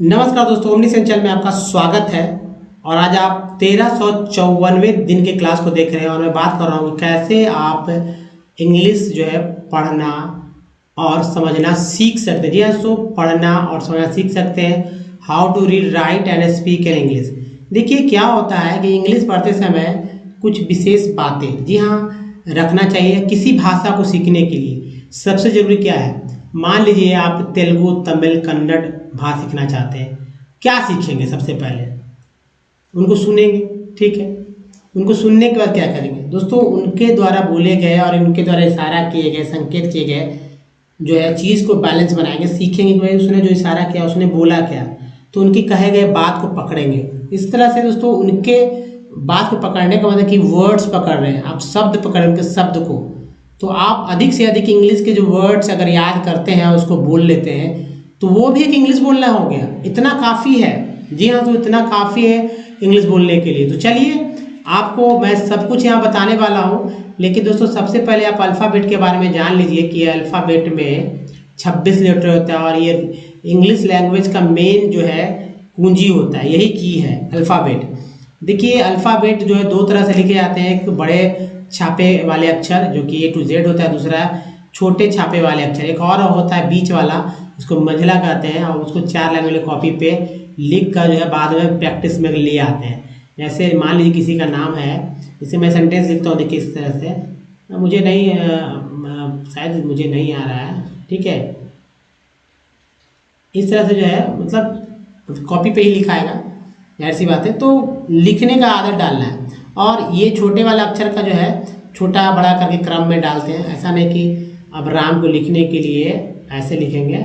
नमस्कार दोस्तों, ओमनी सेंचल में आपका स्वागत है। और आज आप 1354वें दिन के क्लास को देख रहे हैं और मैं बात कर रहा हूँ कैसे आप इंग्लिश जो है पढ़ना और समझना सीख सकते हैं। जी हाँ, सो पढ़ना और समझना सीख सकते हैं। How to read, write and speak in English. देखिए क्या होता है कि इंग्लिश पढ़ते समय कुछ विशेष बातें जी हाँ रखना चाहिए किसी भाषा को सीखने के लिए। सबसे जरूरी क्या है, मान लीजिए आप तेलुगु, तमिल, कन्नड़ भाषा सीखना चाहते हैं, क्या सीखेंगे? सबसे पहले उनको सुनेंगे, ठीक है। उनको सुनने के बाद क्या करेंगे दोस्तों, उनके द्वारा बोले गए और उनके द्वारा इशारा किए गए, संकेत किए गए जो है चीज़ को बैलेंस बनाएंगे। सीखेंगे कि भाई उसने जो इशारा किया, उसने बोला क्या, तो उनकी कहे गए बात को पकड़ेंगे। इस तरह से दोस्तों उनके बात को पकड़ने का मतलब कि वर्ड्स पकड़ रहे हैं आप, शब्द पकड़ रहे हैं उनके शब्द को। तो आप अधिक से अधिक इंग्लिश के जो वर्ड्स अगर याद करते हैं, उसको बोल लेते हैं, तो वो भी एक इंग्लिश बोलना हो गया। इतना काफ़ी है, जी हाँ, तो इतना काफ़ी है इंग्लिश बोलने के लिए। तो चलिए आपको मैं सब कुछ यहाँ बताने वाला हूँ, लेकिन दोस्तों सबसे पहले आप अल्फ़ाबेट के बारे में जान लीजिए कि अल्फ़ाबेट में 26 लेटर होता है और ये इंग्लिश लैंग्वेज का मेन जो है कुंजी होता है, यही की है अल्फ़ाबेट। देखिए अल्फ़ाबेट जो है दो तरह से लिखे जाते हैं, एक बड़े छापे वाले अक्षर जो कि A to Z होता है, दूसरा छोटे छापे वाले अक्षर, एक और होता है बीच वाला, उसको मंझला कहते हैं। और उसको 4 लाइन वाले कॉपी पे लिख कर जो है बाद में प्रैक्टिस में ले आते हैं। जैसे मान लीजिए किसी का नाम है, जैसे मैं सेंटेंस लिखता हूँ, देखिए इस तरह से, मुझे नहीं शायद मुझे नहीं आ रहा है, ठीक है। इस तरह से जो है मतलब कॉपी पे ही लिखाएगा, जाहिर सी बात है। तो लिखने का आदत डालना है। और ये छोटे वाला अक्षर का जो है छोटा बड़ा करके क्रम में डालते हैं। ऐसा नहीं कि अब राम को लिखने के लिए ऐसे लिखेंगे,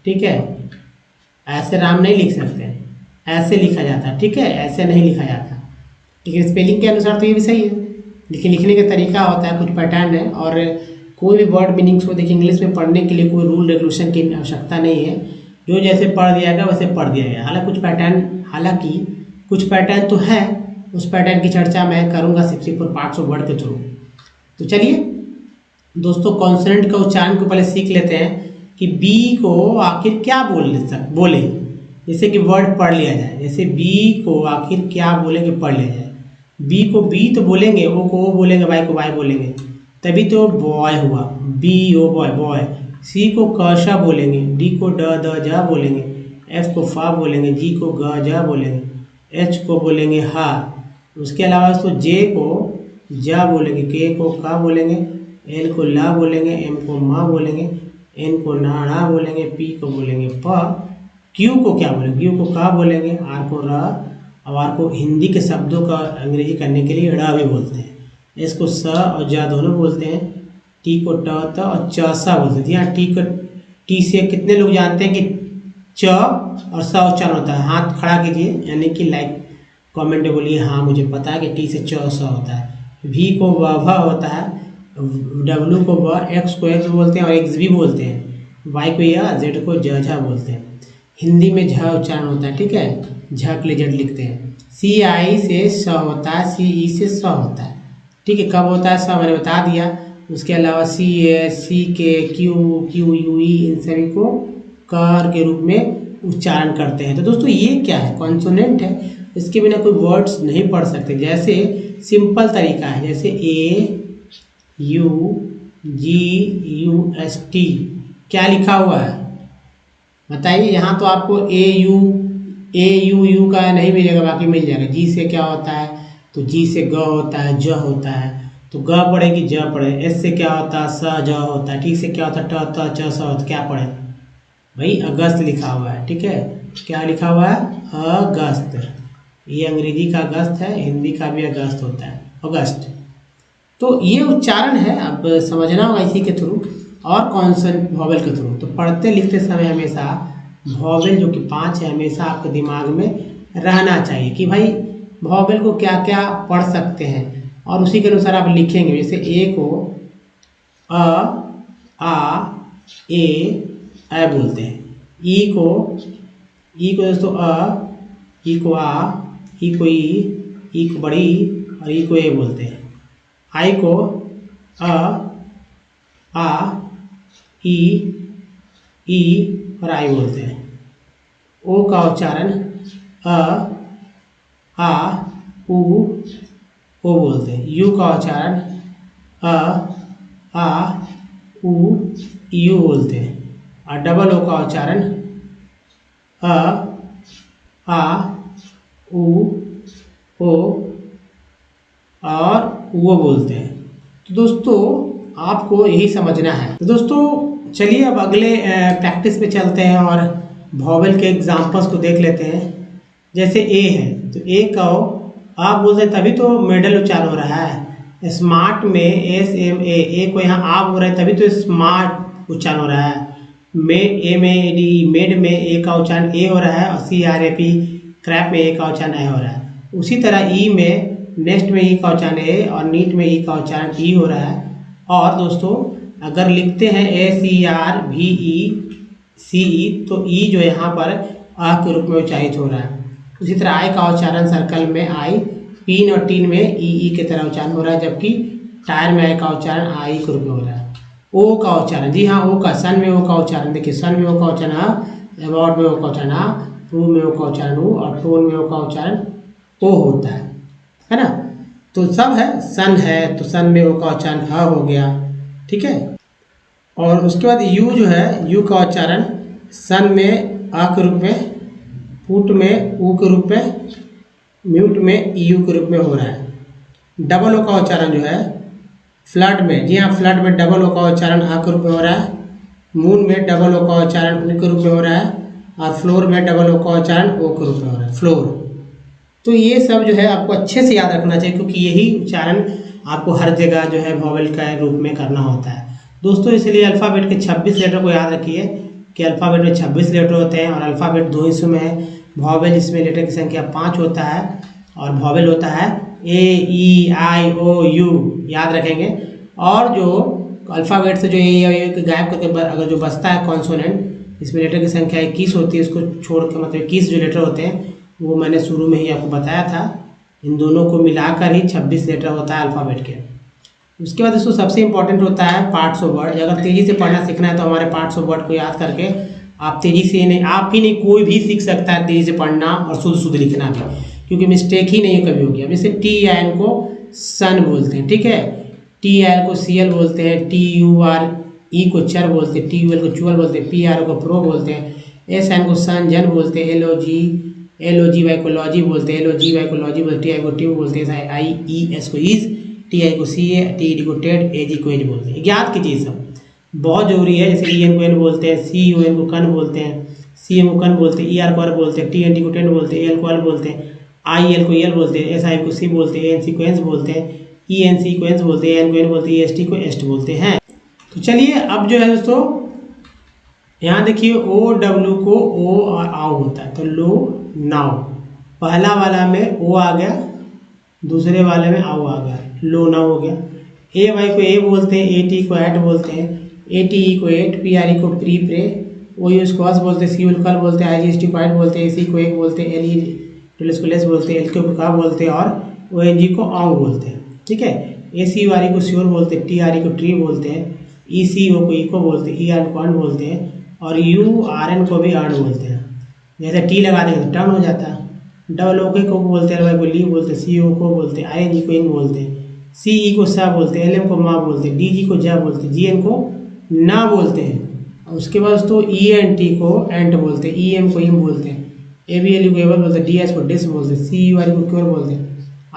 ठीक है, ऐसे राम नहीं लिख सकते, ऐसे लिखा जाता है, ठीक है, ऐसे नहीं लिखा जाता। लेकिन स्पेलिंग के अनुसार तो ये भी सही है, लेकिन लिखने का तरीका होता है, कुछ पैटर्न है। और कोई भी वर्ड मीनिंग्स को देखिए इंग्लिश में पढ़ने के लिए कोई रूल रेगुलेशन की आवश्यकता नहीं है, जो जैसे पढ़ दिया गया वैसे पढ़ दिया गया। हालांकि कुछ पैटर्न तो है, उस पैटर्न की चर्चा मैं करूँगा सिर्फ पार्ट्स ऑफ वर्ड के थ्रू। तो चलिए दोस्तों कॉन्सोनेंट का उच्चारण को पहले सीख लेते हैं कि बी को आखिर क्या बोले, जैसे कि वर्ड पढ़ लिया जाए। जैसे बी को आखिर क्या बोले कि पढ़ लिया जाए। बी को बी तो बोलेंगे, ओ को ओ बोलेंगे, वाई को वाई बोलेंगे, तभी तो बॉय हुआ, बी ओ बॉय बॉय। सी को कशा बोलेंगे, डी को ड द जा बोलेंगे, एफ को फा बोलेंगे, जी को ग जा बोलेंगे, एच को बोलेंगे हा। उसके अलावा उसको जे को जा बोलेंगे, के को का बोलेंगे, एल को ला बोलेंगे, एम को मा बोलेंगे, एन को नाड़ा बोलेंगे, पी को बोलेंगे प। क्यू को क्या बोलेंगे, क्यू को का बोलेंगे, आर को र। और आर को हिंदी के शब्दों का अंग्रेजी करने के लिए ड़ भी बोलते हैं। एस को स और जा दोनों बोलते हैं। टी को ट त और च सा बोलते हैं। यहाँ टी से कितने लोग जानते हैं कि च और स उच्चारण होता है? हाथ खड़ा कीजिए, यानी कि लाइक कमेंट में बोलिए हाँ मुझे पता है कि टी से च स होता है। वी को व भ होता है, डब्ल्यू को व, एक्स को एक्स बोलते हैं और एक्स भी बोलते हैं, वाई को या, जेड को ज झा बोलते हैं। हिंदी में झ उच्चारण होता है, ठीक है, झ के लिए जेड लिखते हैं। सी आई से स होता है, सी ई से स होता है, ठीक है। कब होता है स मैंने बता दिया। उसके अलावा सी ए, सी के, क्यू, क्यू यू ई, इन सभी को कर के रूप में उच्चारण करते हैं। तो दोस्तों ये क्या है, कॉन्सोनेंट है, इसके बिना कोई वर्ड्स नहीं पढ़ सकते। जैसे सिंपल तरीका है, जैसे A U G U S T, क्या लिखा हुआ है बताइए? यहाँ तो आपको ए यू यू का नहीं मिलेगा, बाकी मिल जाएगा। जी से क्या होता है, तो जी से ग होता है, ज होता है, तो ग पढ़े कि ज पढ़े। एस से क्या होता है, स ज होता है। टी से क्या होता है, ट त च स होता है। क्या पढ़े भाई? अगस्त लिखा हुआ है, ठीक है। क्या लिखा हुआ है? अगस्त। ये अंग्रेजी का अगस्त है, हिंदी का भी अगस्त होता है, अगस्त। तो ये उच्चारण है, अब समझना होगा इसी के थ्रू और कॉन्सोनेंट वॉवेल के थ्रू। तो पढ़ते लिखते समय हमेशा वॉवेल जो कि 5 है हमेशा आपके दिमाग में रहना चाहिए कि भाई वॉवेल को क्या क्या पढ़ सकते हैं, और उसी के अनुसार आप लिखेंगे। जैसे ए को अ आ ए बोलते हैं। ई को दोस्तों अ, ई को आ, ई को ई को बड़ी, और ई को ए बोलते हैं। आई को अ आ ई और आई बोलते हैं। ओ का उच्चारण अ, आ, उ, ओ बोलते हैं। यू का उच्चारण अ, आ, उ, यू बोलते हैं। और डबल ओ का उच्चारण अ, आ, उ, ओ और वो बोलते हैं। तो दोस्तों आपको यही समझना है। तो दोस्तों चलिए अब अगले प्रैक्टिस पे चलते हैं और वॉवेल के एग्जाम्पल्स को देख लेते हैं। जैसे ए है तो ए का आप बोलते हैं तभी तो मेडल उच्चारण हो रहा है। स्मार्ट में SMA को यहाँ आप हो रहा है तभी तो स्मार्ट उच्चारण हो रहा है। मेड में ए का उच्चारण ए हो रहा है और CRAP क्रैप में ए का उच्चारण ए हो रहा है। उसी तरह ई में नेक्स्ट में ई का उच्चारण ए और नीट में ई का उच्चारण ई हो रहा है। और दोस्तों अगर लिखते हैं SERVECE तो ई जो यहाँ पर आ के रूप में उच्चारित हो रहा है। उसी तरह आई का उच्चारण सर्कल में आई, पीन और टीन में ई की तरह उच्चारण हो रहा है, जबकि टायर में आई का उच्चारण आई के रूप में हो रहा है। ओ का उच्चारण, जी हाँ ओ का, सन में ओ का उच्चारण, देखिए सन में ओ का उच्चारण अबाउट में ओ का उच्चारण टू में ओ का उच्चारण और टोन में ओ का उच्चारण ओ होता है ना। तो सब है, सन है तो सन में ओ का उच्चारण ह हो गया, ठीक है। और उसके बाद यू जो है, यू का उच्चारण सन में आ के रूप में, पुट में ऊ के रूप में, म्यूट में यू के रूप में हो रहा है। डबल ओ का उच्चारण जो है फ्लड में, जी हाँ फ्लड में डबल ओ का उच्चारण आ के रूप में हो रहा है। मून में डबल ओ का उच्चारण ऊ के रूप में हो रहा है और फ्लोर में डबल ओ का उच्चारण ओ के रूप में हो रहा है, फ्लोर। तो ये सब जो है आपको अच्छे से याद रखना चाहिए क्योंकि यही उच्चारण आपको हर जगह जो है वॉवेल का रूप में करना होता है दोस्तों। इसलिए अल्फ़ाबेट के 26 लेटर को याद रखिए कि अल्फ़ाबेट में 26 लेटर होते हैं और अल्फ़ाबेट 2 हिस्सों में है। वॉवेल इसमें लेटर की संख्या 5 होता है और वॉवेल होता है AEIOU, याद रखेंगे। और जो अल्फ़ाबेट से जो ए गायब करके अगर जो बचता है कॉन्सोनेंट, इसमें लेटर की संख्या 21 होती है, इसको छोड़ के मतलब 21 जो लेटर होते हैं वो मैंने शुरू में ही आपको बताया था। इन दोनों को मिलाकर ही 26 लेटर होता है अल्फ़ाबेट के। उसके बाद इसको सबसे इंपॉर्टेंट होता है पार्ट्स ऑफ वर्ड। अगर तेज़ी से पढ़ना सीखना है तो हमारे पार्ट्स ऑफ वर्ड को याद करके आप तेज़ी से नहीं, आप ही नहीं कोई भी सीख सकता है तेज़ी से पढ़ना और शुद्ध शुद्ध लिखना भी, क्योंकि मिस्टेक ही नहीं कभी होगी। अब जैसे TIN को सन बोलते हैं, ठीक है, TIL को CL बोलते हैं, TURE को चर बोलते हैं, TUL को चुअल बोलते हैं, PRO को प्रो बोलते हैं, SN को सन जन बोलते हैं, LOGY को लॉजी बोलते हैं, LOGY को लॉजी बोलते हैं, TI को ट्यूब बोलते हैं, IES को ईज, TI को CA, TED को टेड, AG को एज बोलते हैं। याद कीजिए सब, बहुत जरूरी है। जैसे EN को एन बोलते हैं, CUN को कन बोलते हैं, CM को कन बोलते हैं, ER को अर बोलते हैं, TNT को टेंट बोलते हैं, EL को अल बोलते हैं, IL को यल बोलते हैं, SI को सी बोलते हैं, ANC को एंस बोलते हैं, ENC को एंस बोलते हैं, EN को एन बोलते हैं, EST को एस्ट बोलते हैं। तो चलिए अब जो है दोस्तों यहाँ देखिए OW को ओ और आओ होता है, तो लो नाव, पहला वाला में ओ आ गया, दूसरे वाले में आओ आ गया, लो नाव हो गया। AY को ए बोलते हैं, AT को एट बोलते हैं, ATE को एट, PRE को प्री प्रे, OUS को अस बोलते हैं, CUL कल बोलते हैं, IGST को आइट बोलते हैं, AC को एक बोलते हैं, LE को लेस बोलते हैं, LK को का बोलते हैं और ONG को ऑन्ग बोलते हैं, ठीक है। ACURE को श्योर बोलते हैं, TRE को ट्री बोलते हैं, ECO को इको बोलते हैं, ER को अन बोलते हैं और URN को भी अर्न बोलते हैं। जैसे टी लगा देंगे तो टर्न हो जाता है। डबल ओके को बोलते हैं, LY को ली बोलते हैं, CO को बोलते हैं, ING को इन बोलते हैं, CE को सा बोलते हैं, LM को माँ बोलते हैं, DG को जा बोलते हैं, GN को ना बोलते हैं। उसके बाद तो ENT को एंट बोलते हैं, EM को इम बोलते हैं, ABLE को एबल बोलते हैं, DS को डिस बोलते हैं, CUR को क्योर बोलते हैं,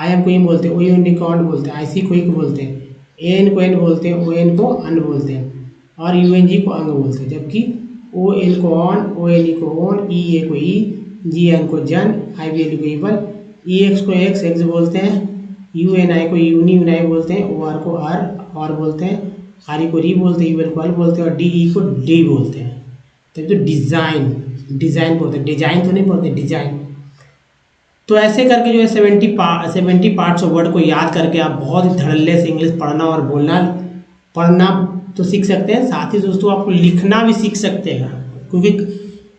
IM को इम बोलते हैं, OUN को ऑन बोलते हैं, IC को इक बोलते हैं, AN को एन बोलते हैं, ON को अन बोलते हैं और UNG को अंग बोलते हैं। जबकि OL को ऑन, ONE को ऑन, EA को ई, GN को जन, IBL को इबल, EX को एक्स बोलते हैं, UNI को यूनी बोलते हैं, OR को और बोलते हैं, RE को री बोलते हैं, UL को अल बोलते हैं और DE को डी बोलते हैं। तब तो डिज़ाइन बोलते हैं, डिजाइन तो नहीं बोलते, डिजाइन। तो ऐसे करके जो है 70 पार्ट्स ऑफ वर्ड को याद करके आप बहुत ही धड़ल्ले से इंग्लिश पढ़ना और बोलना, पढ़ना तो सीख सकते हैं, साथ ही दोस्तों आपको लिखना भी सीख सकते हैं, क्योंकि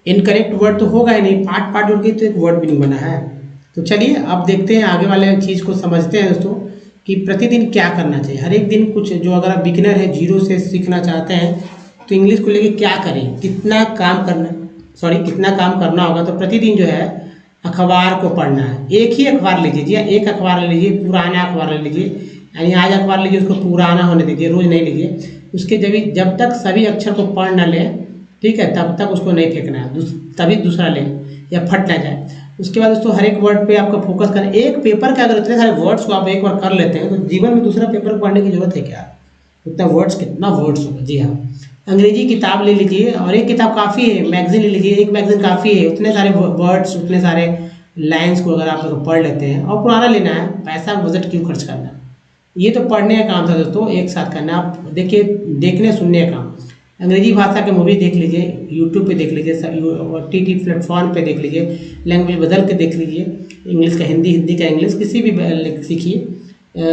इनकरेक्ट वर्ड तो होगा ही नहीं, पार्ट जोड़ के तो एक वर्ड भी नहीं बना है। तो चलिए अब देखते हैं आगे वाले चीज़ को समझते हैं दोस्तों कि प्रतिदिन क्या करना चाहिए। हर एक दिन कुछ, जो अगर आप बिगिनर है, जीरो से सीखना चाहते हैं तो इंग्लिश को लेके क्या करें, कितना काम करना है। सॉरी कितना काम करना होगा, तो प्रतिदिन जो है अखबार को पढ़ना है। एक ही अखबार लीजिए जी, एक अखबार ले लीजिए, पुराना अखबार ले लीजिए, यानी आज अखबार लीजिए उसको पुराना होने दीजिए, रोज़ नहीं लीजिए। उसके जब तक सभी अक्षर को पढ़ ना ले, ठीक है, तब तक उसको नहीं फेंकना है, तभी दूसरा लें या फट ना जाए। उसके बाद दोस्तों हर एक वर्ड पे आपको फोकस करना। एक पेपर के अगर इतने सारे वर्ड्स को आप एक बार कर लेते हैं तो जीवन में दूसरा पेपर पढ़ने की जरूरत है क्या? उतना वर्ड्स, कितना वर्ड्स होगा। जी हाँ, अंग्रेजी किताब ले लीजिए, और एक किताब काफ़ी है, मैगजीन ले लीजिए, एक मैगजीन काफ़ी है। उतने सारे वर्ड्स, उतने सारे लाइन्स को अगर आप लोग पढ़ लेते हैं, और पुराना लेना है, पैसा बजट क्यों खर्च करना है? ये तो पढ़ने का काम था दोस्तों, एक साथ करना। आप देखिए, देखने सुनने का काम। अंग्रेजी भाषा के मूवी देख लीजिए, यूट्यूब पे देख लीजिए, OTT प्लेटफॉर्म पे देख लीजिए, लैंग्वेज बदल के देख लीजिए, इंग्लिश का हिंदी, हिंदी का इंग्लिश, किसी भी सीखिए।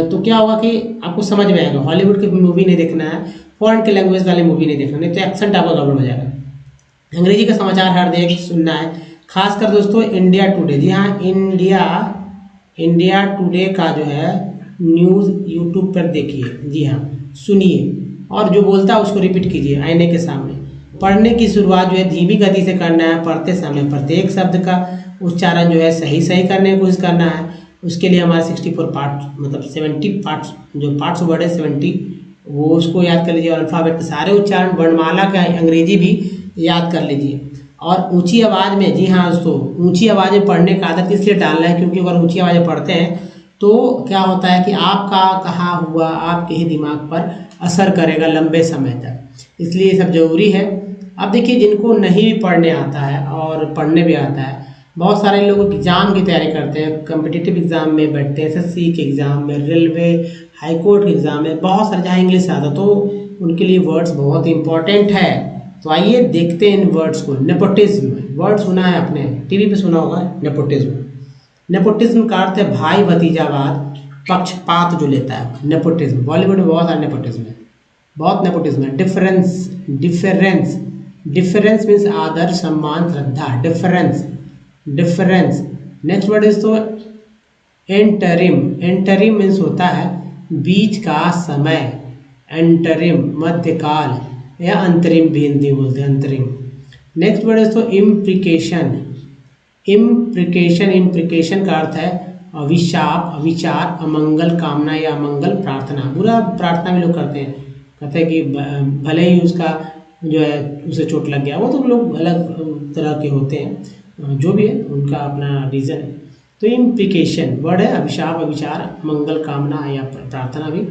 तो क्या होगा कि आपको समझ में आएगा। हॉलीवुड की मूवी नहीं देखना है, फॉरेन के लैंग्वेज वाली मूवी नहीं देखना, नहीं तो एक्सेंट आपका गड़बड़ हो जाएगा। अंग्रेजी का समाचार हर देख सुनना है, खासकर दोस्तों इंडिया टुडे। जी हाँ, इंडिया टुडे का जो है न्यूज़ यूट्यूब पर देखिए। जी हाँ, सुनिए, और जो बोलता है उसको रिपीट कीजिए आईने के सामने। पढ़ने की शुरुआत जो है धीमी गति से करना है। पढ़ते समय प्रत्येक शब्द का उच्चारण जो है सही करने की कोशिश करना है। उसके लिए हमारे 64 पार्ट, मतलब 70 पार्ट्स, जो पार्ट्स वर्ड है 70, वो उसको याद कर लीजिए। और अल्फ़ाबेट के सारे उच्चारण, वर्णमाला का अंग्रेजी भी याद कर लीजिए। और ऊंची आवाज़ में, जी हाँ दोस्तों, ऊंची आवाज़ में पढ़ने का आदत इसलिए डालना है क्योंकि अगर ऊंची आवाज़ में पढ़ते हैं तो क्या होता है कि आपका कहा हुआ आपके ही दिमाग पर असर करेगा लंबे समय तक, इसलिए ये सब ज़रूरी है। अब देखिए, जिनको नहीं भी पढ़ने आता है और पढ़ने भी आता है, बहुत सारे लोग एग्ज़ाम की तैयारी करते हैं, कम्पिटिटिव एग्ज़ाम में बैठते हैं, SSC के एग्ज़ाम में, रेलवे, हाई कोर्ट के एग्ज़ाम में, बहुत सारे जहाँ इंग्लिश आता, तो उनके लिए वर्ड्स बहुत इंपॉर्टेंट है। तो आइए देखते हैं इन वर्ड्स को। नेपोटिज्म वर्ड सुना है आपने, टीवी पे सुना होगा। नेपोटिज्म का अर्थ है भाई भतीजावाद, पक्षपात जो लेता है, नेपोटिज्म। बॉलीवुड में बहुत सारा नेपोटिज्म है, बहुत नेपोटिज्म है। डिफरेंस मीन्स आदर, सम्मान, श्रद्धा। डिफरेंस। नेक्स्ट वर्ड इज तो एंटरिम मीन्स होता है बीच का समय। एंटरिम मध्यकाल या अंतरिम भी हिंदी बोलते हैं, अंतरिम। नेक्स्ट वर्ड इज तो इम्प्रिकेशन का अर्थ है अभिशाप, अविचार, अमंगल कामना या अमंगल प्रार्थना। बुरा प्रार्थना भी लोग करते हैं, कहते हैं कि भले ही उसका जो है उसे चोट लग गया, वो तो लोग अलग तरह के होते हैं, जो भी है उनका अपना रीज़न है। तो इम्प्रिकेशन वर्ड है अभिशाप, अविचार, मंगल कामना या प्रार्थना भी।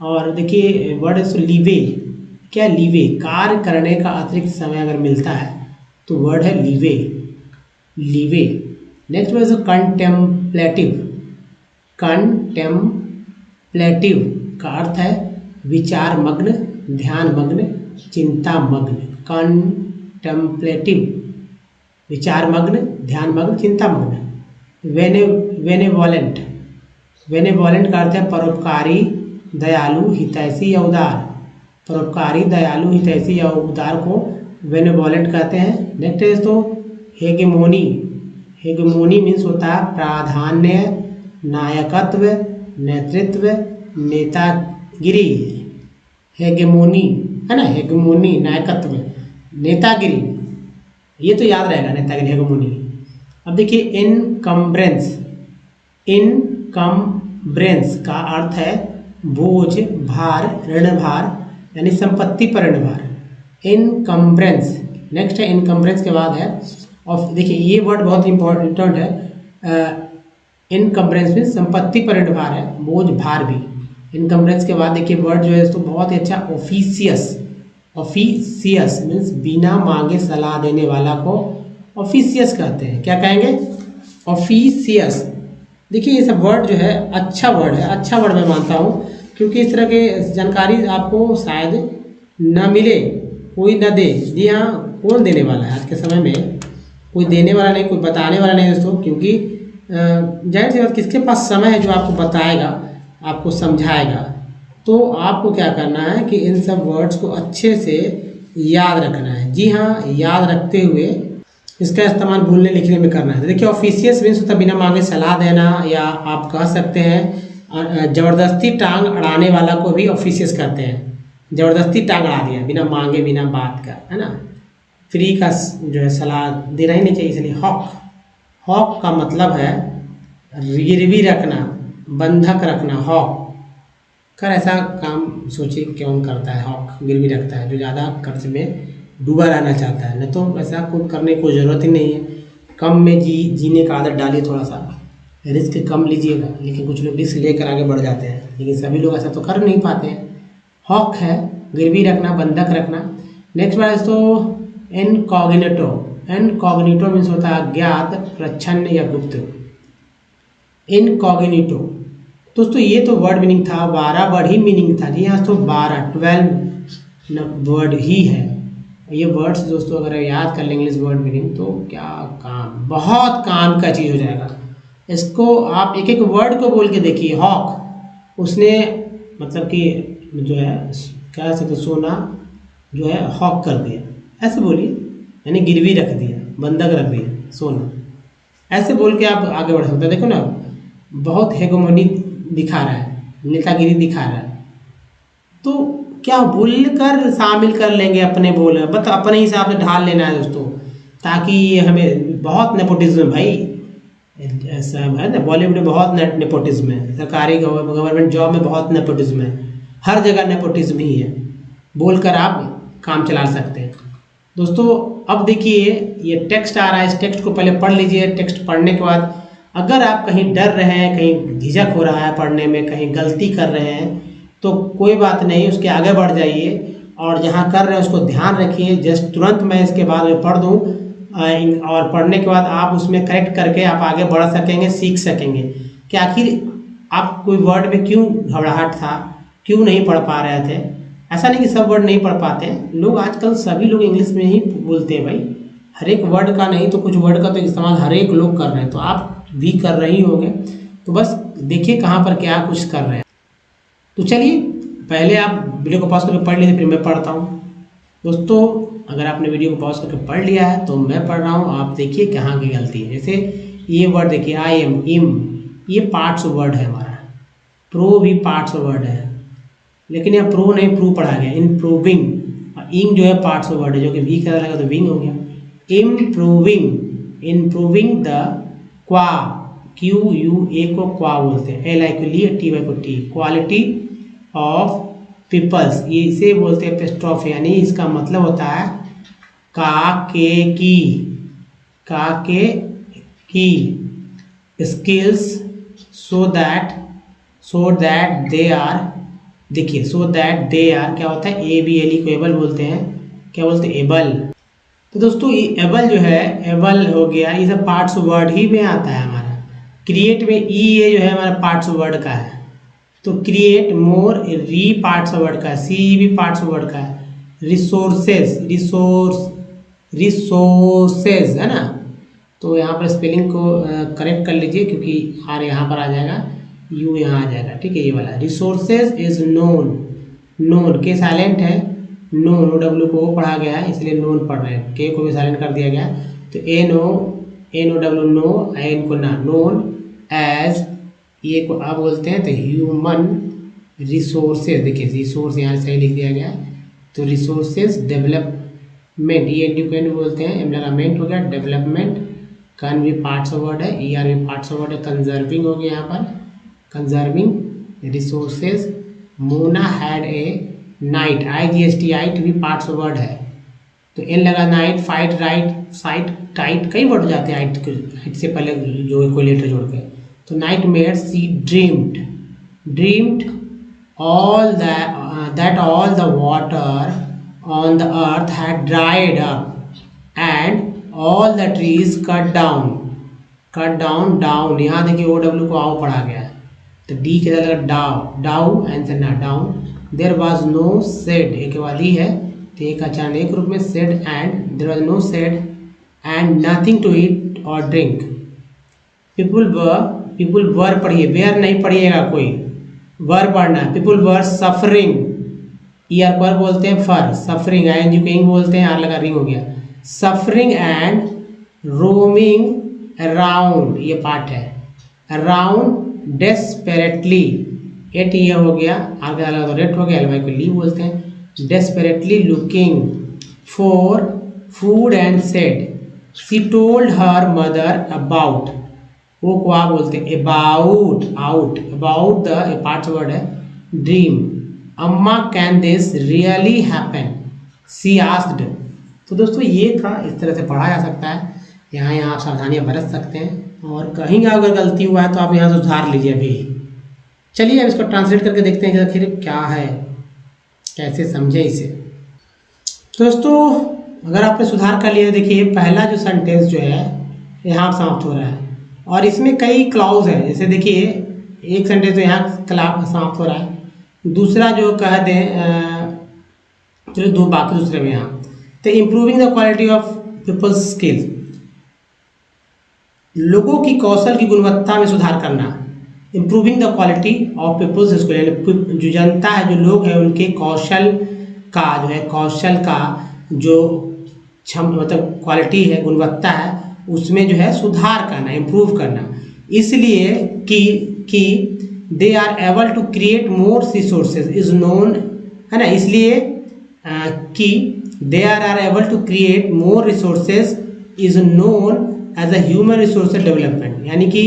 और देखिए वर्ड है लीवे। क्या लीवे? कार्य करने का अतिरिक्त समय अगर मिलता है तो वर्ड है लीवे। नेक्स्ट वर्ड है कंटेम्पलेटिव का अर्थ है विचार मग्न, ध्यान मग्न, चिंता मग्न। कंटेम्पलेटिव, विचार मग्न, ध्यान मग्न, चिंता मग्न। वेनेवोलेंट का अर्थ है परोपकारी, दयालु, हितैषी या उदार। परोपकारी, दयालु, हितैषी या उदार को वेनेवोलेंट कहते हैं। नेक्स्ट है तो हेगेमोनी मीन्स होता है प्राधान्य, नायकत्व, नेतृत्व, नेतागिरी। हेगेमोनी है ना, हेगेमोनी नायकत्व, नेतागिरी, ये तो याद रहेगा, नेतागिरी, हेगेमोनी। अब देखिए इनकम्ब्रेंस का अर्थ है बोझ, भार, ऋणभार, यानी संपत्ति पर ऋणभार। इनकम्ब्रेंस। नेक्स्ट है इनकम्ब्रेंस के बाद है और देखिए ये वर्ड बहुत इंपॉर्टेंट है। इनकम्ब्रेंस मीन्स संपत्ति पर ऋणभार है, बोझ, भार भी। इनकम्ब्रेंस के बाद देखिए वर्ड जो है तो बहुत ही अच्छा ऑफिशियस मीन्स बिना मांगे सलाह देने वाला को ऑफिशियस कहते हैं। क्या कहेंगे? ऑफिशियस। देखिए ये सब वर्ड जो है अच्छा वर्ड है, अच्छा वर्ड मैं मानता हूँ, क्योंकि इस तरह के जानकारी आपको शायद न मिले, कोई न दे। जी हाँ, कौन देने वाला है? आज के समय में कोई देने वाला नहीं, कोई बताने वाला नहीं दोस्तों, क्योंकि जाहिर सी बात किसके पास समय है जो आपको बताएगा, आपको समझाएगा। तो आपको क्या करना है कि इन सब वर्ड्स को अच्छे से याद रखना है। जी हाँ, याद रखते हुए इसका इस्तेमाल बोलने लिखने में करना है। देखिए ऑफिशियस मीन्स होता है बिना मांगे सलाह देना, या आप कह सकते हैं ज़बरदस्ती टांग अड़ाने वाला को भी ऑफिशियस कहते हैं। ज़बरदस्ती टांग अड़ा दिया बिना मांगे, बिना बात का, है ना। फ्री का जो है सलाह देना ही नहीं चाहिए, इसलिए हॉक। हॉक का मतलब है गिरवी रखना, बंधक रखना। हॉक कर ऐसा काम सोचिए कौन करता है, हॉक गिरवी रखता है जो ज़्यादा कर्ज में डूबा रहना चाहता है। नहीं तो ऐसा कुछ करने की कोई ज़रूरत ही नहीं है। कम में जीने का आदत डालिए, थोड़ा सा रिस्क कम लीजिएगा। लेकिन कुछ लोग रिस्क लेकर आगे बढ़ जाते हैं, लेकिन सभी लोग ऐसा तो कर नहीं पाते हैं। हॉक है गिरवी रखना, बंधक रखना। नेक्स्ट बार दोस्तों इनकॉग्निटो। इनकॉग्निटो मीन्स होता है अज्ञात, प्रच्छन्न या गुप्त। इनकॉग्निटो दोस्तों ये तो वर्ड मीनिंग था, 12 वर्ड ही मीनिंग था जी। यहाँ तो 12 वर्ड ही है ये वर्ड्स दोस्तों। अगर याद कर लेंगे इंग्लिश वर्ड मीनिंग तो क्या काम, बहुत काम का चीज़ हो जाएगा। इसको आप एक एक वर्ड को बोल के देखिए। हॉक उसने मतलब कि जो है क्या सकते, सोना जो है हॉक कर दिया, ऐसे बोलिए, यानी गिरवी रख दिया, बंधक रख दिया सोना, ऐसे बोल के आप आगे बढ़ सकते हैं। देखो ना, बहुत हेगोमनी दिखा रहा है, नेतागिरी दिखा रहा है। तो क्या बोल कर शामिल कर लेंगे अपने बोल, बस अपने हिसाब से ढाल लेना है दोस्तों, ताकि हमें बहुत नेपोटिज्म भाई ऐसा है ना। बॉलीवुड में बहुत नेपोटिज्म है, सरकारी गवर्नमेंट जॉब में बहुत नेपोटिज्म है, हर जगह नेपोटिज्म ही है। बोलकर आप काम चला सकते हैं दोस्तों। अब देखिए ये टेक्स्ट आ रहा है, इस टेक्स्ट को पहले पढ़ लीजिए। टेक्स्ट पढ़ने के बाद अगर आप कहीं डर रहे हैं, कहीं झिझक हो रहा है पढ़ने में, कहीं गलती कर रहे हैं, तो कोई बात नहीं, उसके आगे बढ़ जाइए और जहाँ कर रहे हैं उसको ध्यान रखिए। जस्ट तुरंत मैं इसके बाद में पढ़ दूँ और पढ़ने के बाद आप उसमें करेक्ट करके आप आगे बढ़ सकेंगे, सीख सकेंगे कि आखिर आप कोई वर्ड में क्यों घबराहट था, क्यों नहीं पढ़ पा रहे थे। ऐसा नहीं कि सब वर्ड नहीं पढ़ पाते हैं लोग, आजकल सभी लोग इंग्लिश में ही बोलते हैं भाई। हर एक वर्ड का नहीं तो कुछ वर्ड का तो इस्तेमाल हर एक लोग कर रहे हैं, तो आप भी कर रही होंगे। तो बस देखिए कहाँ पर क्या कुछ कर रहे हैं। तो चलिए पहले आप वीडियो को पॉज करके पढ़ लीजिए, फिर मैं पढ़ता हूँ दोस्तों। अगर आपने वीडियो को पॉज करके पढ़ लिया है तो मैं पढ़ रहा हूँ, आप देखिए कहाँ की गलती है। जैसे ये वर्ड देखिए, आई एम, इम, ये पार्ट्स वर्ड है हमारा। प्रो भी पार्ट्स वर्ड है, लेकिन यहाँ प्रो नहीं, प्रू पढ़ा गया। इम्प्रूविंग, इंग जो है पार्ट्स वर्ड है, जो कि वी का लगा तो विंग हो गया। इम्प्रूविंग, इम्प्रूविंग द क्वा, क्यू यू ए को क्वा बोलते हैं, एल आई को ली, टी वाई को टी, क्वालिटी ऑफ पीपल्स, ये इसे बोलते हैं एपिस्ट्रॉफी, यानी इसका मतलब होता है का के की, का के की skills, so that they are, देखिए सो दैट दे आर क्या होता है, ए बी एल ई को एबल बोलते हैं। क्या बोलते हैं, एबल। तो दोस्तों ये एबल जो है, एबल हो गया, ये सब पार्ट्स वर्ड ही में आता है हमारा। क्रिएट में ई ए जो है हमारा पार्ट्स वर्ड का है, तो क्रिएट मोर, री पार्ट्स वर्ड का है, सी भी पार्ट्स वर्ड का है। रिसोर्सेज, रिसोर्सेज है ना, तो यहाँ पर स्पेलिंग को करेक्ट कर लीजिए, क्योंकि आर यहाँ पर आ जाएगा, यू यहाँ आ जाएगा, ठीक है। ये वाला रिसोर्सेज इज नोन, नोन के साइलेंट है, नोन ओ डब्ल्यू को पढ़ा गया है इसलिए नोन पढ़ रहे हैं, के को भी साइलेंट कर दिया गया। तो N O W know, N को ना, नोन एज, ये को आप बोलते हैं तो ह्यूमन रिसोर्सेज, देखिए रिसोर्स यहाँ सही लिख दिया गया है। तो रिसोर्सेज डेवलपमेंट, ये एंड बोलते हैं, एम्प्लॉयमेंट हो गया, डेवलपमेंट, कन भी पार्ट्स वर्ड है, ई आर भी पार्ट्स वर्ड है, कंजर्विंग हो गया यहाँ पर, conserving resources. Mona had a night, I G S T, ight भी पार्ट्स वर्ड है, तो एन लगा, night, fight, right, site, tight, कई वर्ड जाते हैं आइट से पहले जो कोई लेटर जोड़ के। तो nightmare, she dreamed all that all the water on the earth had dried up and all the trees cut down, down, यहाँ देखिए ओ डब्ल्यू को आओ पढ़ा गया है, तो डी के लगा डाउ आंसर ना, down. There was no shade, एक वाली है तो एक अचानक एक रूप में, shade and, there was no shade and nothing to eat और ड्रिंक। पीपुल वर पढ़िए, वेयर नहीं पढ़िएगा कोई, वर पढ़ना है। People were suffering, E R पर बोलते हैं फर, सफरिंग, आई एन जी को बोलते हैं, आर लगा रिंग हो गया, सफरिंग एंड रोमिंग अराउंड, ये पार्ट है, अराउंड डेस्पेरेटली, एट ये हो गया, आर का रेट हो गया, एल वाई को ली बोलते हैं, desperately looking for food and said she told her mother about, वो क्या बोलते हैं, about the पार्ट्स वर्ड है ड्रीम। अम्मा can this really happen she asked. तो दोस्तों ये था, इस तरह से पढ़ा जा सकता है। यहाँ आप सावधानियाँ बरत सकते हैं और कहीं अगर गलती हुआ है तो आप यहाँ से सुधार लीजिए अभी। चलिए अब इसको ट्रांसलेट करके देखते हैं कि आखिर क्या है, कैसे समझे इसे। दोस्तों अगर आपने सुधार कर लिया, देखिए पहला जो सेंटेंस जो है यहाँ समाप्त हो रहा है और इसमें कई क्लाउज है। जैसे देखिए एक सेंटेंस तो यहाँ समाप्त हो रहा है, दूसरा जो कह दें, चलो दो बाकी दूसरे में यहाँ तो improving the quality of people's skill, लोगों की कौशल की गुणवत्ता में सुधार करना। Improving the quality of people's skill, जो जनता है, जो लोग हैं, उनके कौशल का जो है, कौशल का जो मतलब क्वालिटी है, गुणवत्ता है, उसमें जो है सुधार करना, इम्प्रूव करना। इसलिए कि they are able to create more resources is known, है ना, इसलिए कि they are able to create more resources is known as a human resources development, यानी कि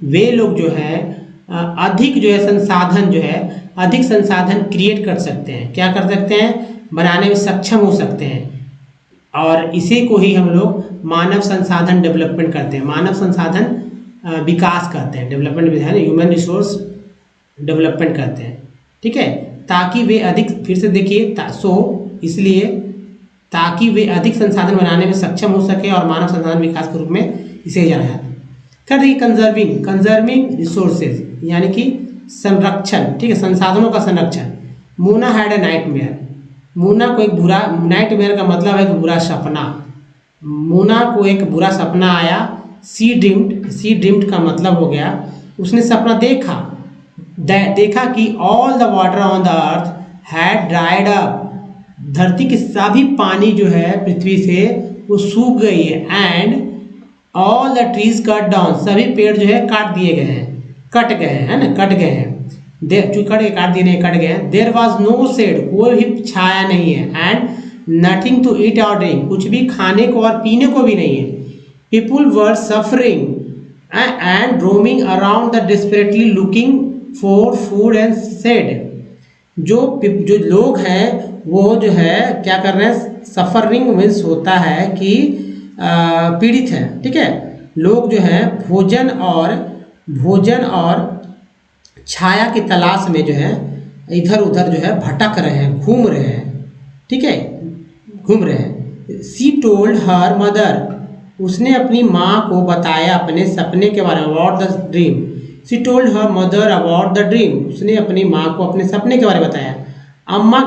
वे लोग जो है अधिक जो है संसाधन जो है, अधिक संसाधन क्रिएट कर सकते हैं, क्या कर सकते हैं, बनाने में सक्षम हो सकते हैं। और इसी को ही हम लोग मानव संसाधन डेवलपमेंट करते हैं, मानव संसाधन विकास करते हैं, डेवलपमेंट में है ह्यूमन रिसोर्स डेवलपमेंट करते हैं, ठीक है, ताकि वे अधिक, फिर से देखिए इसलिए ताकि वे अधिक संसाधन बनाने में सक्षम हो सके और मानव संसाधन विकास के रूप में इसे जाना जाता है। कर देखिए कंजर्विंग रिसोर्सेज, यानी कि संरक्षण, ठीक है, संसाधनों का संरक्षण। Muna had a nightmare, Muna को एक बुरा, नाइटमेयर का मतलब है कि बुरा सपना, मूना को एक बुरा सपना आया। सी ड्रीम्ड का मतलब हो गया उसने सपना देखा कि all the water on the earth had dried up, धरती के सभी पानी जो है पृथ्वी से वो सूख गई है। And all the trees cut down, सभी पेड़ जो है काट दिए गए हैं, कट गए हैं, है ना, काट दिए नहीं, कट गए हैं। देयर वॉज नो शेड, कोई भी छाया नहीं है। एंड नथिंग टू ईट और ड्रिंक, कुछ भी खाने को और पीने को भी नहीं है। People were suffering and roaming around the desperately looking for food and shade, जो लोग हैं वो जो है क्या कर रहे हैं, सफरिंग मीन्स होता है कि पीड़ित है, ठीक है, लोग जो है भोजन और छाया की तलाश में जो है इधर उधर जो है भटक रहे हैं, घूम रहे हैं, ठीक है, घूम रहे हैं। सी टोल्ड हर मदर, उसने अपनी माँ को बताया अपने सपने के बारे में, about the dream. C told her mother about the dream, उसने अपनी माँ को अपने सपने के बारे में बताया। अम्मा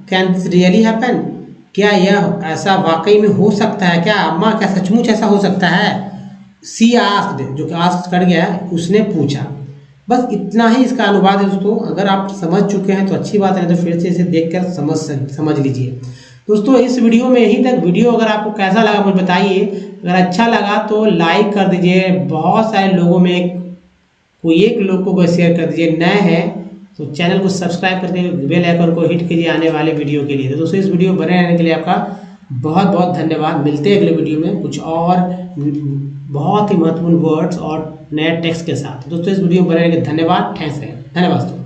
कैन दिस रियली हैपन, क्या यह ऐसा वाकई में हो सकता है क्या, अम्मा क्या सचमुच ऐसा हो सकता है। सी आस्क्ड, जो कि आस्क कर गया है, उसने पूछा। बस इतना ही इसका अनुवाद है दोस्तों। अगर आप समझ चुके हैं तो अच्छी बात है, तो फिर से इसे देखकर समझ लीजिए। दोस्तों इस वीडियो में यहीं तक। वीडियो अगर आपको कैसा लगा मुझे बताइए, अगर अच्छा लगा तो लाइक कर दीजिए, बहुत सारे लोगों में कोई एक लोग को शेयर कर दीजिए, नए हैं तो चैनल को सब्सक्राइब करके बेल आइकन को हिट कीजिए आने वाले वीडियो के लिए। तो दोस्तों इस वीडियो बने रहने के लिए आपका बहुत बहुत धन्यवाद। मिलते हैं अगले वीडियो में कुछ और बहुत ही महत्वपूर्ण वर्ड्स और नए टेक्स्ट के साथ। दोस्तों इस वीडियो में बने रहने के लिए धन्यवाद। थैंक्स, धन्यवाद।